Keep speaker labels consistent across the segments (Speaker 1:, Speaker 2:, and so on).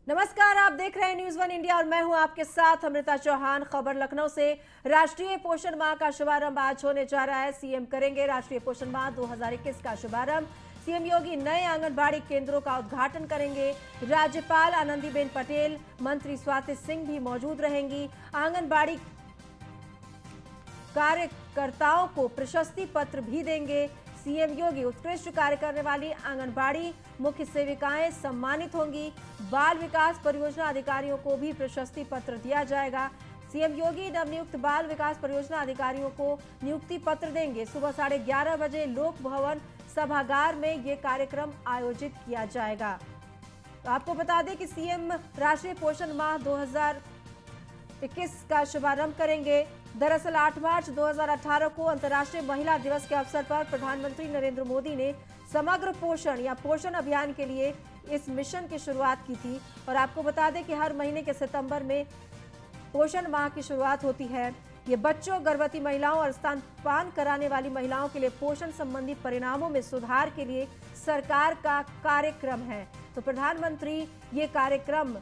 Speaker 1: नमस्कार, आप देख रहे हैं न्यूज़ वन इंडिया और मैं हूं आपके साथ अमृता चौहान। खबर लखनऊ से। राष्ट्रीय पोषण माह का शुभारंभ आज होने जा रहा है। सीएम करेंगे राष्ट्रीय पोषण माह 2021 का शुभारंभ। सीएम योगी नए आंगनबाड़ी केंद्रों का उद्घाटन करेंगे। राज्यपाल आनंदीबेन पटेल, मंत्री स्वाति सिंह भी मौजूद रहेंगी। आंगनबाड़ी कार्यकर्ताओं को प्रशस्ति पत्र भी देंगे। सीएम योगी उत्कृष्ट कार्य करने वाली आंगनबाड़ी मुख्य सेविकाएं सम्मानित होंगी। बाल विकास परियोजना अधिकारियों को भी प्रशस्ति पत्र दिया जाएगा। सीएम योगी नवनियुक्त बाल विकास परियोजना अधिकारियों को नियुक्ति पत्र देंगे। सुबह 11:30 बजे लोक भवन सभागार में ये कार्यक्रम आयोजित किया जाएगा। तो आपको बता दें कि सीएम राष्ट्रीय पोषण माह 2021 का शुभारंभ करेंगे। दरअसल 8 मार्च 2018 को अंतर्राष्ट्रीय महिला दिवस के अवसर पर प्रधानमंत्री नरेंद्र मोदी ने समग्र पोषण या पोषण अभियान के लिए इस मिशन की शुरुआत की थी। और आपको बता दें कि हर महीने के सितंबर में पोषण माह की शुरुआत होती है। ये बच्चों, गर्भवती महिलाओं और स्तनपान कराने वाली महिलाओं के लिए पोषण संबंधी परिणामों में सुधार के लिए सरकार का कार्यक्रम है। तो प्रधानमंत्री ये कार्यक्रम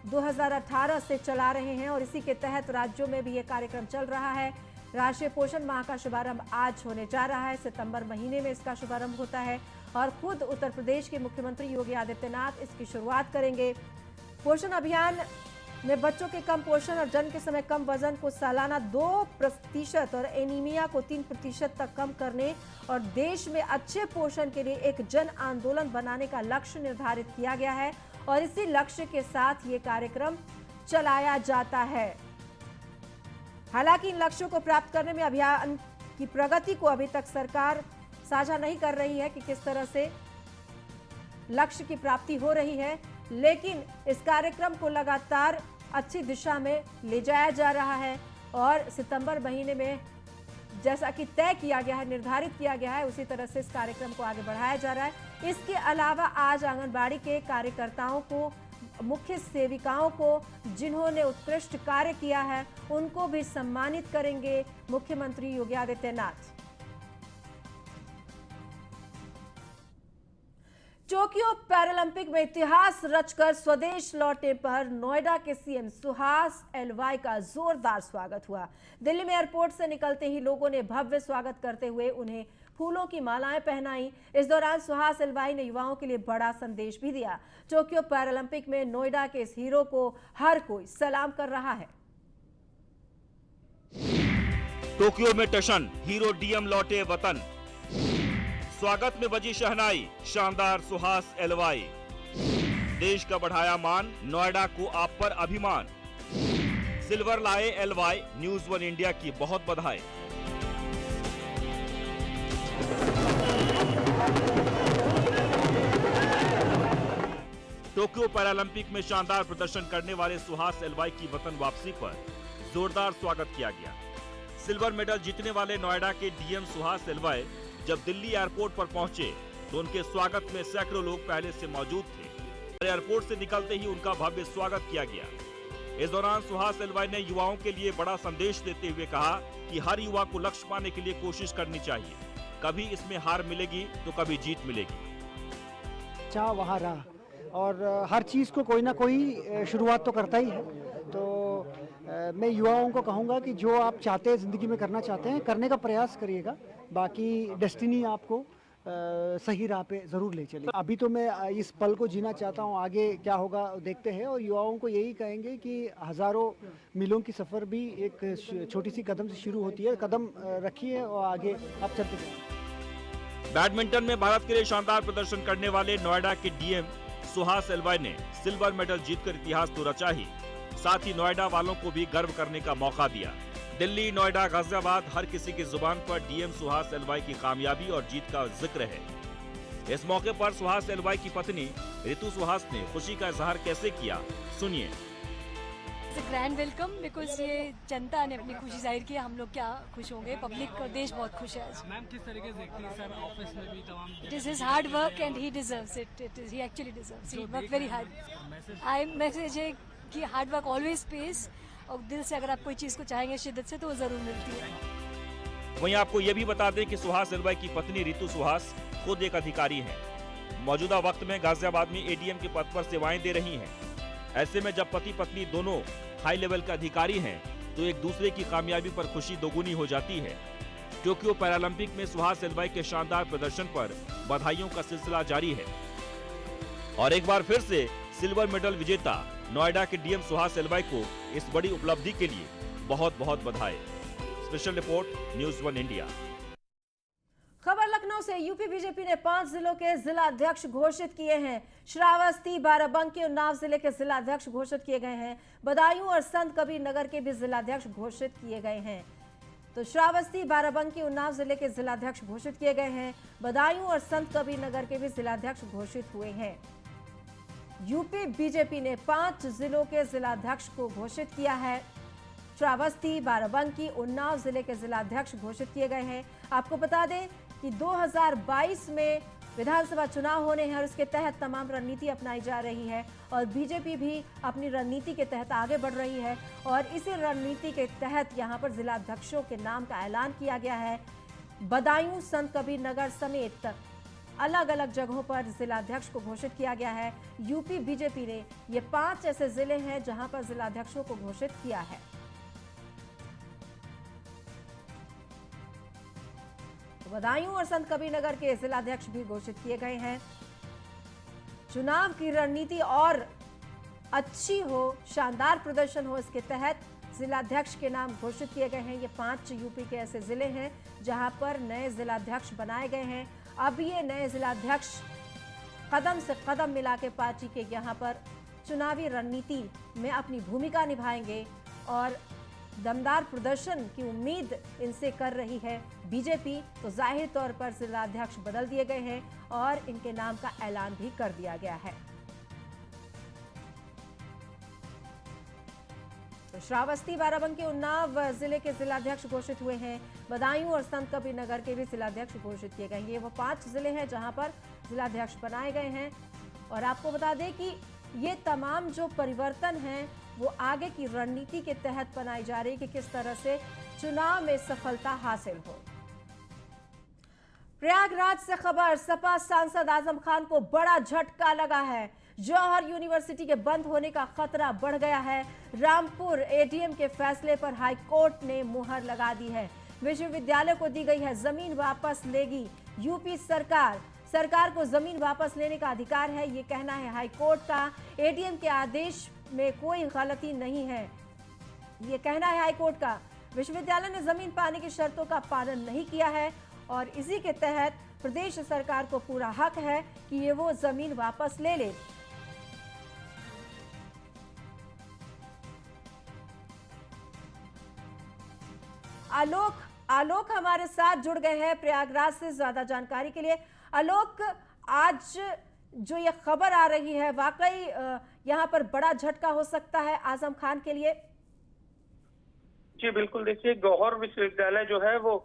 Speaker 1: 2018 से चला रहे हैं और इसी के तहत राज्यों में भी ये कार्यक्रम चल रहा है। राष्ट्रीय पोषण माह का शुभारंभ आज होने जा रहा है। सितंबर महीने में इसका शुभारंभ होता है और खुद उत्तर प्रदेश के मुख्यमंत्री योगी आदित्यनाथ इसकी शुरुआत करेंगे। पोषण अभियान में बच्चों के कम पोषण और जन्म के समय कम वजन को सालाना 2% और एनीमिया को 3% तक कम करने और देश में अच्छे पोषण के लिए एक जन आंदोलन बनाने का लक्ष्य निर्धारित किया गया है और इसी लक्ष्य के साथ ये कार्यक्रम चलाया जाता है। हालांकि इन लक्ष्यों को प्राप्त करने में अभियान की प्रगति को अभी तक सरकार साझा नहीं कर रही है कि किस तरह से लक्ष्य की प्राप्ति हो रही है, लेकिन इस कार्यक्रम को लगातार अच्छी दिशा में ले जाया जा रहा है और सितंबर महीने में जैसा कि तय किया गया है, निर्धारित किया गया है, उसी तरह से इस कार्यक्रम को आगे बढ़ाया जा रहा है। इसके अलावा आज आंगनबाड़ी के कार्यकर्ताओं को, मुख्य सेविकाओं को जिन्होंने उत्कृष्ट कार्य किया है, उनको भी सम्मानित करेंगे मुख्यमंत्री योगी आदित्यनाथ। टोक्यो पैरालंपिक में इतिहास रचकर स्वदेश लौटने पर नोएडा के सीएम सुहास एलवाई का जोरदार स्वागत हुआ। दिल्ली में एयरपोर्ट से निकलते ही लोगों ने भव्य स्वागत करते हुए उन्हें फूलों की मालाएं पहनाई। इस दौरान सुहास एलवाई ने युवाओं के लिए बड़ा संदेश भी दिया। टोक्यो पैरालंपिक में नोएडा के इस हीरो को हर कोई सलाम कर रहा है।
Speaker 2: टोक्यो में टशन, हीरो डीएम लौटे वतन। स्वागत में बजी शहनाई, शानदार सुहास एलवाई। देश का बढ़ाया मान, नोएडा को आप पर अभिमान। सिल्वर लाए एलवाई, न्यूज़ वन इंडिया की बहुत बधाई। टोक्यो पैरालंपिक में शानदार प्रदर्शन करने वाले सुहास एलवाई की वतन वापसी पर जोरदार स्वागत किया गया। सिल्वर मेडल जीतने वाले नोएडा के डीएम सुहास एलवाई जब दिल्ली एयरपोर्ट पर पहुंचे तो उनके स्वागत में सैकड़ों लोग पहले से मौजूद थे। एयरपोर्ट से निकलते ही उनका भव्य स्वागत किया गया। इस दौरान सुहास एलवाई ने युवाओं के लिए बड़ा संदेश देते हुए कहा कि हर युवा को लक्ष्य पाने के लिए कोशिश करनी चाहिए। कभी इसमें हार मिलेगी तो कभी जीत मिलेगी।
Speaker 3: चाह वहाँ रहा और हर चीज़ को कोई ना कोई शुरुआत तो करता ही है। तो मैं युवाओं को कहूँगा कि जो आप चाहते हैं, ज़िंदगी में करना चाहते हैं, करने का प्रयास करिएगा। बाकी डेस्टिनी आपको सही राह पे ज़रूर ले चले। अभी तो मैं इस पल को जीना चाहता हूँ, आगे क्या होगा देखते हैं। और युवाओं को यही कहेंगे कि हज़ारों मीलों की सफ़र भी एक छोटी सी कदम से शुरू होती है। कदम रखिए और आगे आप चलते जाइए।
Speaker 2: बैडमिंटन में भारत के लिए शानदार प्रदर्शन करने वाले नोएडा के डीएम सुहास एलवाई ने सिल्वर मेडल जीतकर इतिहास तो रचा ही, साथ ही नोएडा वालों को भी गर्व करने का मौका दिया। दिल्ली, नोएडा, गाजियाबाद, हर किसी की जुबान पर डीएम सुहास एलवाई की कामयाबी और जीत का जिक्र है। इस मौके पर सुहास एलवाई की पत्नी रितु सुहास ने खुशी का इजहार कैसे किया, सुनिए।
Speaker 4: ग्रैंड वेलकम, बिकॉज ये जनता ने अपनी खुशी जाहिर की, हम लोग क्या खुश होंगे, पब्लिक और देश बहुत खुश है आज।
Speaker 5: मैम किस तरीके से देखती है सर ऑफिस में भी तमाम?
Speaker 4: It is his hard work and he deserves it. It is he actually deserves, he work very hard. I message है कि हार्ड वर्क ऑलवेज पेस, और दिल से अगर आप कोई चीज़ को चाहेंगे शिद्दत से तो वो ज़रूर मिलती है।
Speaker 2: वहीं आपको ये भी बता दें कि सुहास एलवाई की पत्नी रितु सुहास खुद एक अधिकारी हैं। मौजूदा वक्त में गाजियाबाद में एडीएम के पद पर सेवाएं दे रही हैं। ऐसे में जब पति पत्नी दोनों हाई लेवल के अधिकारी हैं तो एक दूसरे की कामयाबी पर खुशी दोगुनी हो जाती है। टोक्यो पैरालंपिक में सुहास एलवाई के शानदार प्रदर्शन पर बधाइयों का सिलसिला जारी है और एक बार फिर से सिल्वर मेडल विजेता नोएडा के डीएम सुहास एलवाई को इस बड़ी उपलब्धि के लिए बहुत बहुत बधाई। Special report news 1 India.
Speaker 1: खबर लखनऊ से। यूपी बीजेपी ने 5 जिलों के जिलाध्यक्ष घोषित किए हैं। श्रावस्ती, बाराबंकी, उन्नाव जिले के जिलाध्यक्ष घोषित किए गए हैं। बदायूं और संत कबीर नगर के भी जिलाध्यक्ष घोषित किए गए हैं। तो श्रावस्ती, बाराबंकी, उन्नाव जिले के जिलाध्यक्ष घोषित किए गए हैं। बदायूं और संत कबीर नगर के भी जिलाध्यक्ष घोषित हुए हैं। यूपी बीजेपी ने 5 जिलों के जिलाध्यक्ष को घोषित किया है। श्रावस्ती, बाराबंकी, उन्नाव जिले के जिलाध्यक्ष घोषित किए गए हैं। आपको बता दें कि 2022 में विधानसभा चुनाव होने हैं और इसके तहत तमाम रणनीति अपनाई जा रही है और बीजेपी भी अपनी रणनीति के तहत आगे बढ़ रही है और इसी रणनीति के तहत यहां पर जिलाध्यक्षों के नाम का ऐलान किया गया है। बदायूं, संत कबीर नगर समेत अलग अलग जगहों पर जिलाध्यक्ष को घोषित किया गया है। यूपी बीजेपी ने ये 5 ऐसे जिले हैं जहां पर जिलाध्यक्षों को घोषित किया है। बदायूं और संत कबीर नगर के जिलाध्यक्ष भी घोषित किए गए हैं। चुनाव की रणनीति और अच्छी हो, शानदार प्रदर्शन हो, इसके तहत जिलाध्यक्ष के नाम घोषित किए गए हैं। ये 5 यूपी के ऐसे जिले हैं जहां पर नए जिलाध्यक्ष बनाए गए हैं। अब ये नए जिलाध्यक्ष कदम से कदम मिला के पार्टी के यहाँ पर चुनावी रणनीति में अपनी भूमिका निभाएंगे और दमदार प्रदर्शन की उम्मीद इनसे कर रही है बीजेपी। तो जाहिर तौर पर जिलाध्यक्ष बदल दिए गए हैं और इनके नाम का ऐलान भी कर दिया गया है। तो श्रावस्ती, बाराबंकी, उन्नाव जिले के जिलाध्यक्ष घोषित हुए हैं। बदायूं और संत कबीर नगर के भी जिलाध्यक्ष घोषित किए गए हैं। ये वो 5 जिले हैं जहां पर जिलाध्यक्ष बनाए गए हैं और आपको बता दें कि ये तमाम जो परिवर्तन हैं वो आगे की रणनीति के तहत बनाई जा रही है कि किस तरह से चुनाव में सफलता हासिल हो। प्रयागराज से खबर। सपा सांसद आजम खान को बड़ा झटका लगा है। जौहर यूनिवर्सिटी के बंद होने का खतरा बढ़ गया है। रामपुर एडीएम के फैसले पर हाईकोर्ट ने मुहर लगा दी है। विश्वविद्यालय को दी गई है जमीन वापस लेगी यूपी सरकार। सरकार को जमीन वापस लेने का अधिकार है, ये कहना है हाईकोर्ट का। एडीएम के आदेश में कोई गलती नहीं है, ये कहना है हाईकोर्ट का। विश्वविद्यालय ने जमीन पाने की शर्तों का पालन नहीं किया है और इसी के तहत प्रदेश सरकार को पूरा हक है कि ये वो जमीन वापस ले ले। आलोक हमारे साथ जुड़ गए हैं प्रयागराज से ज्यादा जानकारी के लिए। आलोक, आज जो ये खबर आ रही है वाकई यहाँ पर बड़ा झटका हो सकता है आजम खान के लिए।
Speaker 6: जी बिल्कुल, देखिए गौहर विश्वविद्यालय जो है वो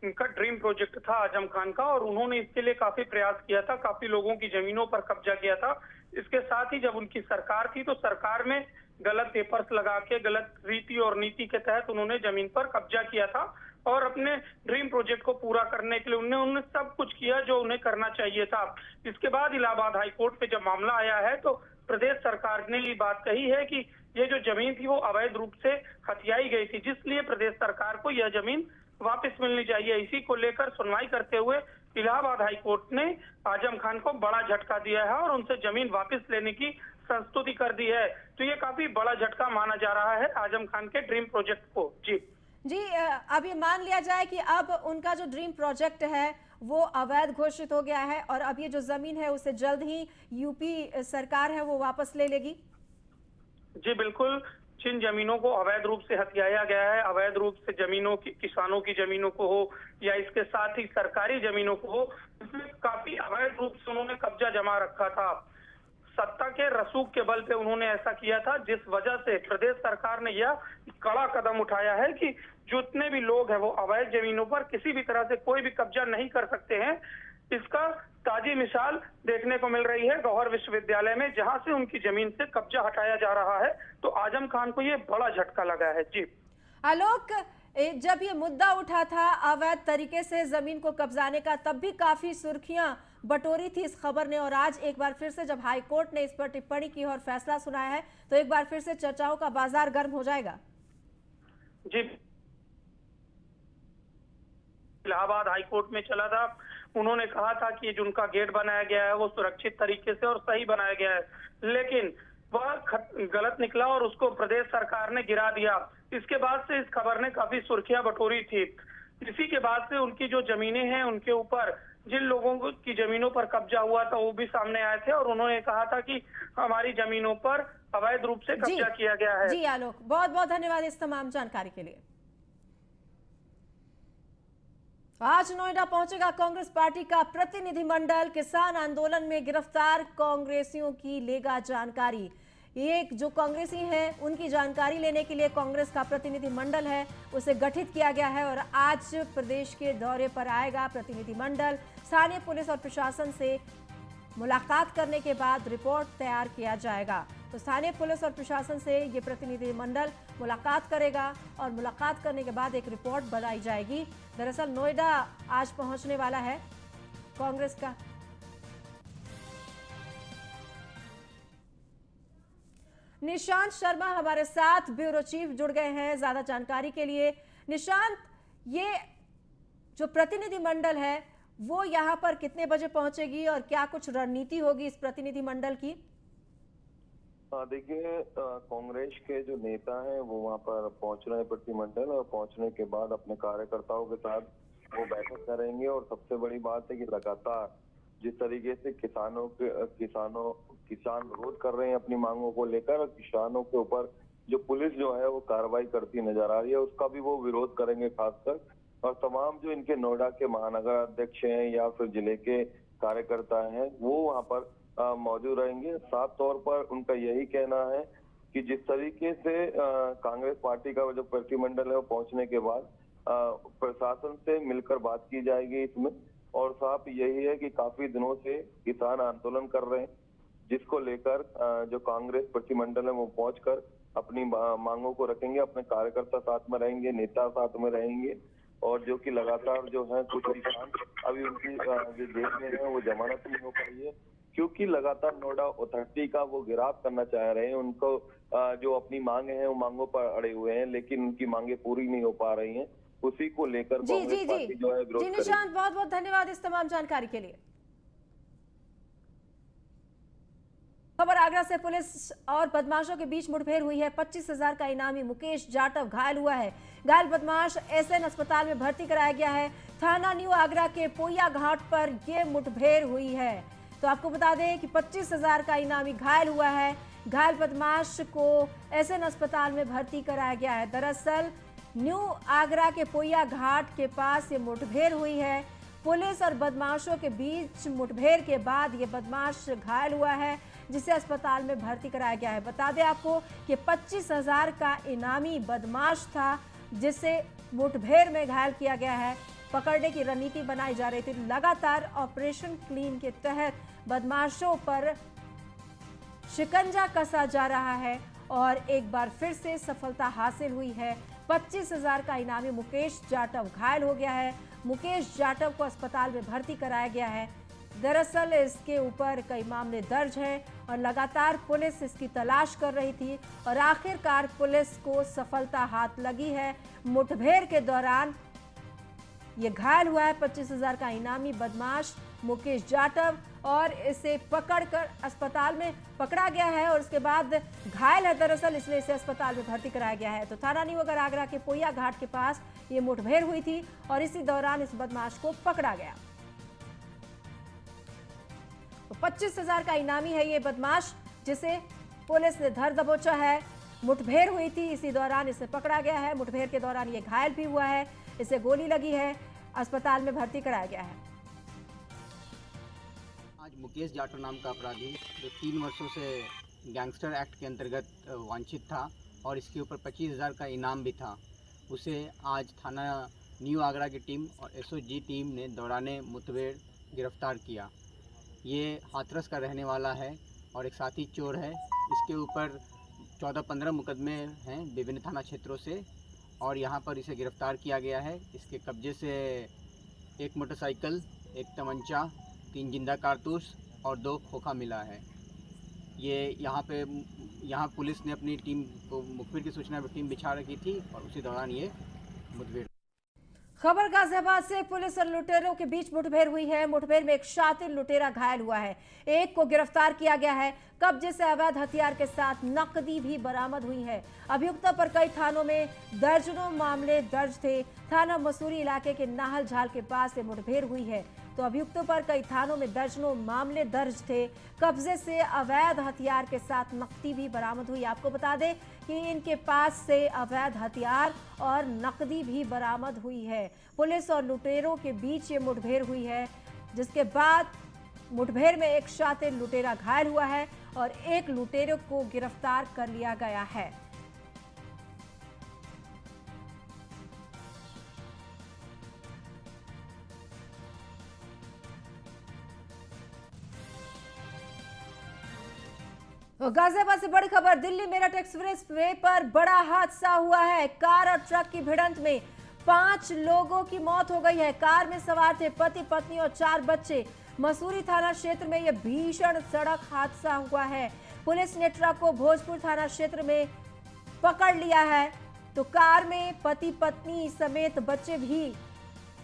Speaker 6: उनका ड्रीम प्रोजेक्ट था आजम खान का और उन्होंने इसके लिए काफी प्रयास किया था, काफी लोगों की जमीनों पर कब्जा किया था। इसके साथ ही जब उनकी सरकार थी तो सरकार में गलत पेपर्स लगा के गलत रीति और नीति के तहत उन्होंने जमीन पर कब्जा किया था और अपने ड्रीम प्रोजेक्ट को पूरा करने के लिए उन्होंने सब कुछ किया जो उन्हें करना चाहिए था। इसके बाद इलाहाबाद हाईकोर्ट पे जब मामला आया है तो प्रदेश सरकार ने ये बात कही है कि ये जो जमीन थी वो अवैध रूप से हथियाई गई थी, जिसलिए प्रदेश सरकार को यह जमीन वापस मिलनी चाहिए। इसी को लेकर सुनवाई करते हुए इलाहाबाद हाईकोर्ट ने आजम खान को बड़ा झटका दिया है और उनसे जमीन वापस लेने की संस्तुति कर दी है। तो ये काफी बड़ा झटका माना जा रहा है आजम खान के ड्रीम प्रोजेक्ट को। जी,
Speaker 1: अब ये मान लिया जाए कि अब उनका जो ड्रीम प्रोजेक्ट है वो अवैध घोषित हो गया है और अब ये जो जमीन है उसे जल्द ही यूपी सरकार है वो वापस ले लेगी।
Speaker 6: जी बिल्कुल, जिन जमीनों को अवैध रूप से हथियाया गया है, अवैध रूप से जमीनों की, किसानों की जमीनों को हो या इसके साथ ही सरकारी जमीनों को हो, इसमें काफी अवैध रूप से उन्होंने कब्जा जमा रखा था। सत्ता के रसूख के बल पे उन्होंने ऐसा किया था, जिस वजह से प्रदेश सरकार ने यह कड़ा कदम उठाया है कि जितने भी लोग हैं वो अवैध जमीनों पर किसी भी तरह से कोई भी कब्जा नहीं कर सकते हैं। इसका ताजी मिसाल देखने को मिल रही है गौहर विश्वविद्यालय में, जहां से उनकी जमीन से कब्जा हटाया जा रहा है। तो आजम खान को ये बड़ा झटका लगा है। जी
Speaker 1: आलोक, जब ये मुद्दा उठा था अवैध तरीके से जमीन को कब्जाने का, तब भी काफी सुर्खियां बटोरी थी इस खबर ने, और आज एक बार फिर से जब हाई कोर्ट ने इस पर टिप्पणी की और फैसला सुनाया है तो एक बार फिर से चर्चाओं का बाजार गर्म हो जाएगा।
Speaker 6: जी, इलाहाबाद हाई कोर्ट में चला था। उन्होंने कहा था कि जो उनका गेट बनाया गया है वो सुरक्षित तरीके से और सही बनाया गया है, लेकिन वह गलत निकला और उसको प्रदेश सरकार ने गिरा दिया। इसके बाद से इस खबर ने काफी सुर्खियां बटोरी थी। इसी के बाद से उनकी जो जमीनें हैं उनके ऊपर जिन लोगों की जमीनों पर कब्जा हुआ था वो भी सामने आए थे और उन्होंने कहा था कि हमारी जमीनों पर अवैध रूप से कब्जा किया गया है।
Speaker 1: जी आलोक, बहुत बहुत धन्यवाद इस तमाम जानकारी के लिए। आज नोएडा पहुंचेगा कांग्रेस पार्टी का प्रतिनिधिमंडल। किसान आंदोलन में गिरफ्तार कांग्रेसियों की लेगा जानकारी। ये जो कांग्रेसी हैं उनकी जानकारी लेने के लिए कांग्रेस का प्रतिनिधिमंडल है उसे गठित किया गया है और आज प्रदेश के दौरे पर आएगा प्रतिनिधिमंडल। स्थानीय पुलिस और प्रशासन से मुलाकात करने के बाद रिपोर्ट तैयार किया जाएगा। तो स्थानीय पुलिस और प्रशासन से ये प्रतिनिधिमंडल मुलाकात करेगा और मुलाकात करने के बाद एक रिपोर्ट बनाई जाएगी। दरअसल नोएडा आज पहुंचने वाला है कांग्रेस का निशांत शर्मा हमारे साथ ब्यूरो चीफ जुड़ गए हैं ज्यादा जानकारी के लिए। निशांत, ये जो प्रतिनिधिमंडल है वो यहाँ पर कितने बजे पहुंचेगी और क्या कुछ रणनीति होगी इस प्रतिनिधिमंडल की?
Speaker 7: देखिए, कांग्रेस के जो नेता हैं वो वहाँ पर पहुंच रहे हैं प्रतिनिधिमंडल, और पहुंचने के बाद अपने कार्यकर्ताओं के साथ वो बैठक करेंगे। और सबसे बड़ी बात है कि लगातार जिस तरीके से किसान विरोध कर रहे हैं अपनी मांगों को लेकर, और किसानों के ऊपर जो पुलिस जो है वो कार्रवाई करती नजर आ रही है, उसका भी वो विरोध करेंगे खासकर। और तमाम जो इनके नोएडा के महानगर अध्यक्ष हैं या फिर जिले के कार्यकर्ता हैं वो वहाँ पर मौजूद रहेंगे। साफ तौर पर उनका यही कहना है कि जिस तरीके से कांग्रेस पार्टी का जो प्रतिनिधिमंडल है वो पहुंचने के बाद प्रशासन से मिलकर बात की जाएगी इसमें। और साफ यही है कि काफी दिनों से किसान आंदोलन कर रहे हैं, जिसको लेकर जो कांग्रेस प्रतिनिधिमंडल है वो पहुंचकर अपनी मांगों को रखेंगे। अपने कार्यकर्ता साथ में रहेंगे, नेता साथ में रहेंगे, और जो कि लगातार जो है कुछ किसान अभी उनकी जो जेल में है वो जमानत नहीं हो पाई है, क्योंकि लगातार नोएडा अथॉरिटी का वो गिरफ्तार करना चाह रहे हैं। उनको जो अपनी मांगे हैं वो मांगों पर अड़े हुए हैं, लेकिन उनकी मांगे पूरी नहीं हो पा रही हैं। उसी को लेकर कांग्रेस पार्टी जो है विरोध करेगी।
Speaker 1: निशांत, बहुत बहुत धन्यवाद इस तमाम जानकारी के लिए। खबर आगरा से, पुलिस और बदमाशों के बीच मुठभेड़ हुई है। 25,000 का इनामी मुकेश जाटव घायल हुआ है। घायल बदमाश एसएन अस्पताल में भर्ती कराया गया है। थाना न्यू आगरा के पोया घाट पर यह मुठभेड़ हुई है। तो आपको बता दें कि 25,000 का इनामी घायल हुआ है। घायल बदमाश को एसएन अस्पताल में भर्ती कराया गया है। दरअसल न्यू आगरा के पोया घाट के पास ये मुठभेड़ हुई है। पुलिस और बदमाशों के बीच मुठभेड़ के बाद ये बदमाश घायल हुआ है, जिसे अस्पताल में भर्ती कराया गया है। बता दें आपको कि 25,000 का इनामी बदमाश था जिसे मुठभेड़ में घायल किया गया है। पकड़ने की रणनीति बनाई जा रही थी। लगातार ऑपरेशन क्लीन के तहत बदमाशों पर शिकंजा कसा जा रहा है और एक बार फिर से सफलता हासिल हुई है। 25,000 का इनामी मुकेश जाटव घायल हो गया है। मुकेश जाटव को अस्पताल में भर्ती कराया गया है। दरअसल इसके ऊपर कई मामले दर्ज हैं और लगातार पुलिस इसकी तलाश कर रही थी और आखिरकार पुलिस को सफलता हाथ लगी है। मुठभेड़ के दौरान ये घायल हुआ है 25,000 का इनामी बदमाश मुकेश जाटव, और इसे पकड़कर अस्पताल में पकड़ा गया है और उसके बाद घायल है दरअसल, इसलिए इसे अस्पताल में भर्ती कराया गया है। तो थाना न्यू आगरा के पोया घाट के पास ये मुठभेड़ हुई थी और इसी दौरान इस बदमाश को पकड़ा गया। तो 25,000 का इनामी है ये बदमाश, जिसे पुलिस ने धर दबोचा है। मुठभेड़ हुई थी, इसी दौरान इसे पकड़ा गया है। मुठभेड़ के दौरान ये घायल भी हुआ है, इसे गोली लगी है, अस्पताल में भर्ती कराया गया है।
Speaker 8: आज मुकेश जाटव नाम का अपराधी जो 3 वर्षों से गैंगस्टर एक्ट के अंतर्गत वांछित था और इसके ऊपर 25,000 का इनाम भी था, उसे आज थाना न्यू आगरा की टीम और एसओजी टीम ने दौराने मुठभेड़ गिरफ्तार किया। ये हाथरस का रहने वाला है और एक साथी चोर है। इसके ऊपर 14-15 मुकदमे हैं विभिन्न थाना क्षेत्रों से और यहाँ पर इसे गिरफ्तार किया गया है। इसके कब्जे से एक मोटरसाइकिल, एक तमंचा 3 जिंदा कारतूस और 2 खोखा मिला है। ये यहाँ पुलिस ने अपनी टीम को मुखबिर की सूचना पर टीम बिछा रखी थी और उसी दौरान ये मुठभेड़।
Speaker 1: खबर गाजियाबाद से पुलिस और लुटेरों के बीच मुठभेड़ हुई है। मुठभेड़ में एक शातिर लुटेरा घायल हुआ है, एक को गिरफ्तार किया गया है। कब्जे से अवैध हथियार के साथ नकदी भी बरामद हुई है। अभियुक्तों पर कई थानों में दर्जनों मामले दर्ज थे। थाना मसूरी इलाके के नाहल झाल के पास ये मुठभेड़ हुई है। तो अभियुक्तों पर कई थानों में दर्जनों मामले दर्ज थे। कब्जे से अवैध हथियार के साथ नकदी भी बरामद हुई। आपको बता दें कि इनके पास से अवैध हथियार और नकदी भी बरामद हुई है। पुलिस और लुटेरों के बीच ये मुठभेड़ हुई है, जिसके बाद मुठभेड़ में एक शातिर लुटेरा घायल हुआ है और एक लुटेरे को गिरफ्तार कर लिया गया है। गाजियाबाद से बड़ी खबर, दिल्ली मेरठ एक्सप्रेस वे पर बड़ा हादसा हुआ है। कार और ट्रक की भिड़ंत में 5 लोगों की मौत हो गई है। कार में सवार थे पति पत्नी और 4 बच्चे। मसूरी थाना क्षेत्र में यह भीषण सड़क हादसा हुआ है। पुलिस ने ट्रक को भोजपुर थाना क्षेत्र में पकड़ लिया है। तो कार में पति पत्नी समेत बच्चे भी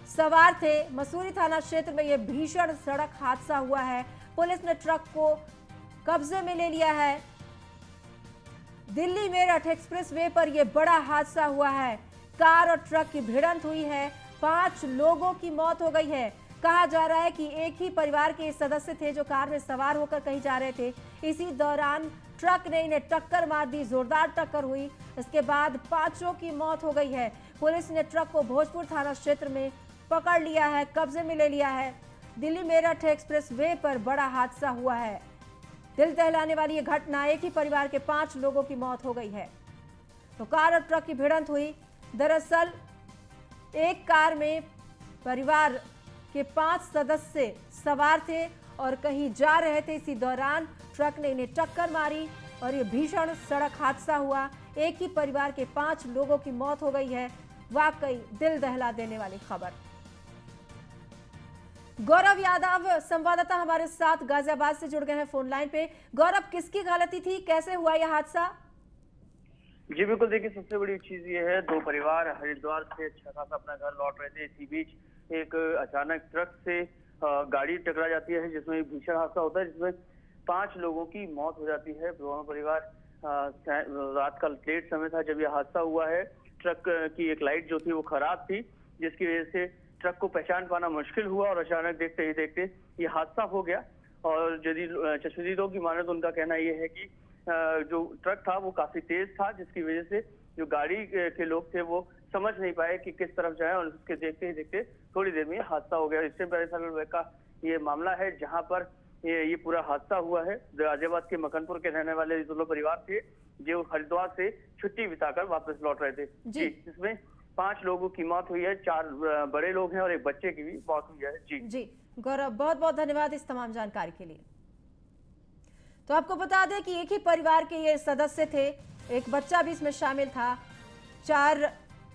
Speaker 1: सवार थे। मसूरी थाना क्षेत्र में यह भीषण सड़क हादसा हुआ है। पुलिस ने ट्रक को कब्जे में ले लिया है। दिल्ली मेरठ एक्सप्रेस वे पर यह बड़ा हादसा हुआ है। कार और ट्रक की भिड़ंत हुई है। 5 लोगों की मौत हो गई है। कहा जा रहा है कि एक ही परिवार के सदस्य थे जो कार में सवार होकर कहीं जा रहे थे। इसी दौरान ट्रक ने इन्हें टक्कर मार दी, जोरदार टक्कर हुई। इसके बाद 5 की मौत हो गई है। पुलिस ने ट्रक को भोजपुर थाना क्षेत्र में पकड़ लिया है, कब्जे में ले लिया है। दिल्ली मेरठ एक्सप्रेस वे पर बड़ा हादसा हुआ है। दिल दहलाने वाली ये घटना, एक ही परिवार के 5 लोगों की मौत हो गई है। तो कार और ट्रक की भिड़ंत हुई। दरअसल एक कार में परिवार के 5 सदस्य सवार थे और कहीं जा रहे थे। इसी दौरान ट्रक ने इन्हें टक्कर मारी और ये भीषण सड़क हादसा हुआ। एक ही परिवार के 5 लोगों की मौत हो गई है। वाकई दिल दहला देने वाली खबर। गौरव यादव संवाददाता हमारे साथ गाजियाबाद से जुड़ गए हैं फोन लाइन पे। गौरव, किसकी गलती थी, कैसे हुआ यह हादसा?
Speaker 9: जी बिल्कुल, देखिए सबसे बड़ी चीज ये है, 2 परिवार हरिद्वार से अच्छा खासा अपना घर लौट रहे थे। इसी बीच एक अचानक ट्रक से गाड़ी टकरा जाती है, जिसमें भीषण हादसा होता है, जिसमें 5 लोगों की मौत हो जाती है। दोनों परिवार रात का लेट समय था जब यह हादसा हुआ है। ट्रक की एक लाइट जो थी वो खराब थी, जिसकी वजह से ट्रक को पहचान पाना मुश्किल हुआ और अचानक देखते ही देखते ये हादसा हो गया। और यदि चश्मदीदों की माने तो उनका कहना ये है कि जो ट्रक था वो काफी तेज था, जिसकी वजह से जो गाड़ी के लोग थे वो समझ नहीं पाए कि किस तरफ जाए और उसके देखते ही देखते थोड़ी देर में ये हादसा हो गया। इससे पहले का ये मामला है जहां पर ये पूरा हादसा हुआ है। गाजियाबाद के मकनपुर के रहने वाले दोनों परिवार थे जो हरिद्वार से छुट्टी बिताकर वापस लौट रहे थे। जी, इसमें 5 लोगों की मौत हुई है, 4 बड़े लोग हैं और एक बच्चे की भी मौत हुई है। जी
Speaker 1: गौरव, बहुत बहुत धन्यवाद इस तमाम जानकारी के लिए। तो आपको बता दें कि एक ही परिवार के ये सदस्य थे, एक बच्चा भी इसमें शामिल था। 4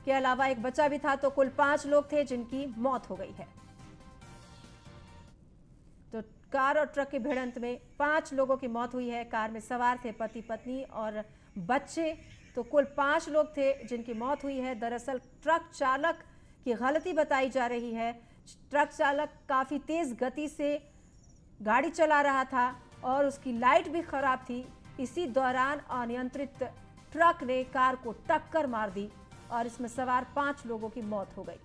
Speaker 1: के अलावा एक बच्चा भी था, तो कुल 5 लोग थे जिनकी मौत हो गई है। तो कार और ट्रक की भिड़ंत में 5 लोगों की मौत हुई है। कार में सवार थे पति पत्नी और बच्चे, तो कुल 5 लोग थे जिनकी मौत हुई है। दरअसल ट्रक चालक की गलती बताई जा रही है। ट्रक चालक काफ़ी तेज़ गति से गाड़ी चला रहा था और उसकी लाइट भी खराब थी। इसी दौरान अनियंत्रित ट्रक ने कार को टक्कर मार दी और इसमें सवार 5 लोगों की मौत हो गई।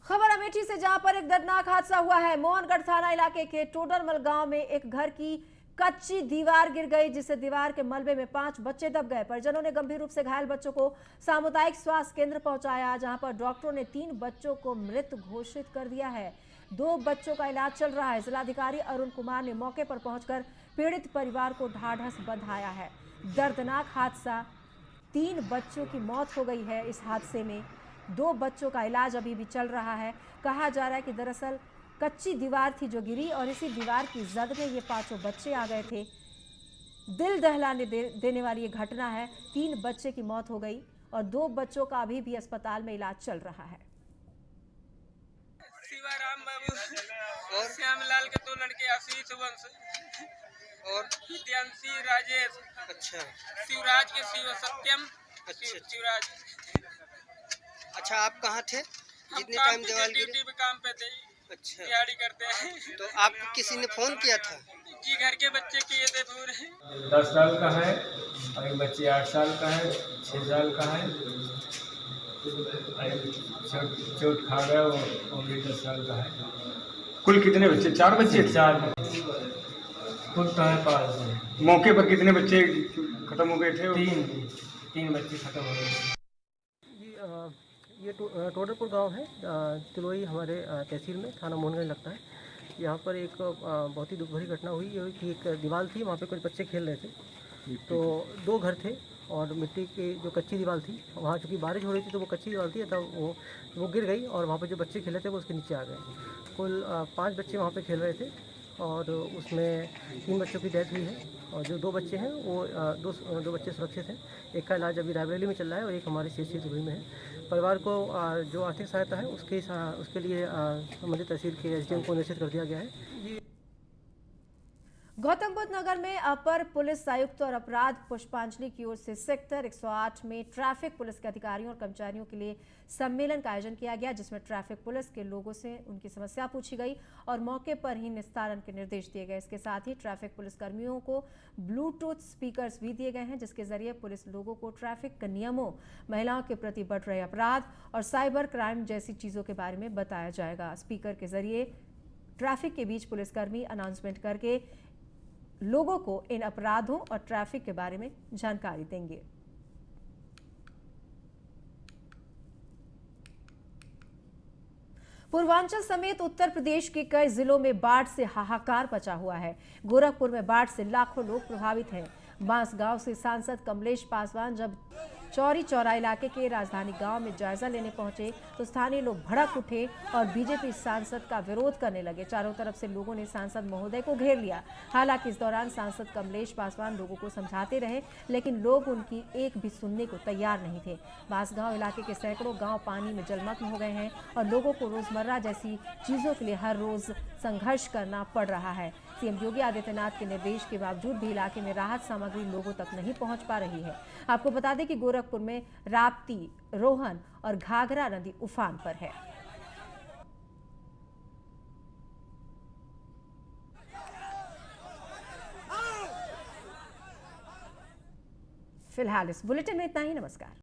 Speaker 1: खबर अमेठी से, जहां पर एक दर्दनाक हादसा हुआ है। मोहनगढ़ थाना इलाके के टोडरमल गांव में एक घर की कच्ची दीवार गिर गई, जिससे दीवार के मलबे में 5 बच्चे दब गए। परिजनों ने गंभीर रूप से घायल बच्चों को सामुदायिक स्वास्थ्य केंद्र पहुंचाया, जहां पर डॉक्टरों ने 3 बच्चों को मृत घोषित कर दिया है। 2 बच्चों का इलाज चल रहा है। जिलाधिकारी अरुण कुमार ने मौके पर पहुंचकर पीड़ित परिवार को ढाढ़स बंधाया है। दर्दनाक हादसा, 3 बच्चों की मौत हो गई है इस हादसे में। 2 बच्चों का इलाज अभी भी चल रहा है। कहा जा रहा है कि दरअसल कच्ची दीवार थी जो गिरी और इसी दीवार की जद में ये 5 बच्चे आ गए थे। दिल दहलाने देने वाली ये घटना है। 3 बच्चे की मौत हो गई और 2 बच्चों का अभी भी अस्पताल में इलाज चल रहा है।
Speaker 5: और श्यामलाल के 2 लड़के आशीष वंश और विद्यांशी राजेश। अच्छा। शिवराज के सत्यम। अच्छा। शिवराज।
Speaker 10: अच्छा, आप कहाँ थे जितने टाइम दीवाल
Speaker 5: ड्यूटी पे काम पे थे।
Speaker 10: अच्छा,
Speaker 5: तैयारी करते हैं।
Speaker 10: तो आपको किसी ने फोन किया था?
Speaker 5: जी, घर के बच्चे किए थे पूरे।
Speaker 11: 10 साल का है और एक बच्चे 8 साल का है, 6 साल का है, चोट खा गया वो भी 10 साल का है।
Speaker 12: कुल कितने बच्चे? 4 बच्चे?
Speaker 11: 4 कुत्ता है पास में।
Speaker 12: मौके पर कितने बच्चे खत्म हो गए थे?
Speaker 11: 3 बच्चे खत्म हो गए।
Speaker 13: ये टोडरपुर गांव है, तिलोई हमारे तहसील में, थाना मोहनगंज लगता है। यहाँ पर एक बहुत ही दुख भरी घटना हुई ये कि एक दीवार थी, वहाँ पे कुछ बच्चे खेल रहे थे। तो 2 घर थे और मिट्टी की जो कच्ची दीवार थी, वहाँ चूँकि बारिश हो रही थी तो वो कच्ची दीवार थी, तब वो गिर गई और वहाँ पे जो बच्चे खेल रहे थे वो उसके नीचे आ गए। कुल 5 बच्चे वहाँ पे खेल रहे थे और उसमें 3 बच्चों की डेथ हुई है और जो 2 बच्चे हैं वो दो बच्चे सुरक्षित हैं। एक का इलाज अभी रायबरेली में चल रहा है और एक हमारे सीएचसी दुबई में है। परिवार को जो आर्थिक सहायता है उसके लिए संबंधित तहसील के एसडीएम को निश्चित कर दिया गया है।
Speaker 1: गौतम बुद्ध नगर में अपर पुलिस आयुक्त और अपराध पुष्पांजलि की ओर से सेक्टर 108 में ट्रैफिक पुलिस के अधिकारियों और कर्मचारियों के लिए सम्मेलन का आयोजन किया गया, जिसमें ट्रैफिक पुलिस के लोगों से उनकी समस्या पूछी गई और मौके पर ही निस्तारण के निर्देश दिए गए। इसके साथ ही ट्रैफिक पुलिस कर्मियों को ब्लूटूथ स्पीकर्स भी दिए गए हैं, जिसके जरिए पुलिस लोगों को ट्रैफिक नियमों, महिलाओं के प्रति बढ़ रहे अपराध और साइबर क्राइम जैसी चीजों के बारे में बताया जाएगा। स्पीकर के जरिए ट्रैफिक के बीच पुलिसकर्मी अनाउंसमेंट करके लोगों को इन अपराधों और ट्रैफिक के बारे में जानकारी देंगे। पूर्वांचल समेत उत्तर प्रदेश के कई जिलों में बाढ़ से हाहाकार मचा हुआ है। गोरखपुर में बाढ़ से लाखों लोग प्रभावित हैं। बांसगांव से सांसद कमलेश पासवान जब चौरी चौरा इलाके के राजधानी गांव में जायजा लेने पहुंचे तो स्थानीय लोग भड़क उठे और बीजेपी सांसद का विरोध करने लगे। चारों तरफ से लोगों ने सांसद महोदय को घेर लिया। हालांकि इस दौरान सांसद कमलेश पासवान लोगों को समझाते रहे, लेकिन लोग उनकी एक भी सुनने को तैयार नहीं थे। बांसगांव इलाके के सैकड़ों गांव पानी में जलमग्न हो गए हैं और लोगों को रोजमर्रा जैसी चीजों के लिए हर रोज संघर्ष करना पड़ रहा है। सीएम योगी आदित्यनाथ के निर्देश के बावजूद भी इलाके में राहत सामग्री लोगों तक नहीं पहुंच पा रही है। आपको बता दें कि गोरखपुर में राप्ती, रोहन और घाघरा नदी उफान पर है। फिलहाल इस बुलेटिन में इतना ही। नमस्कार।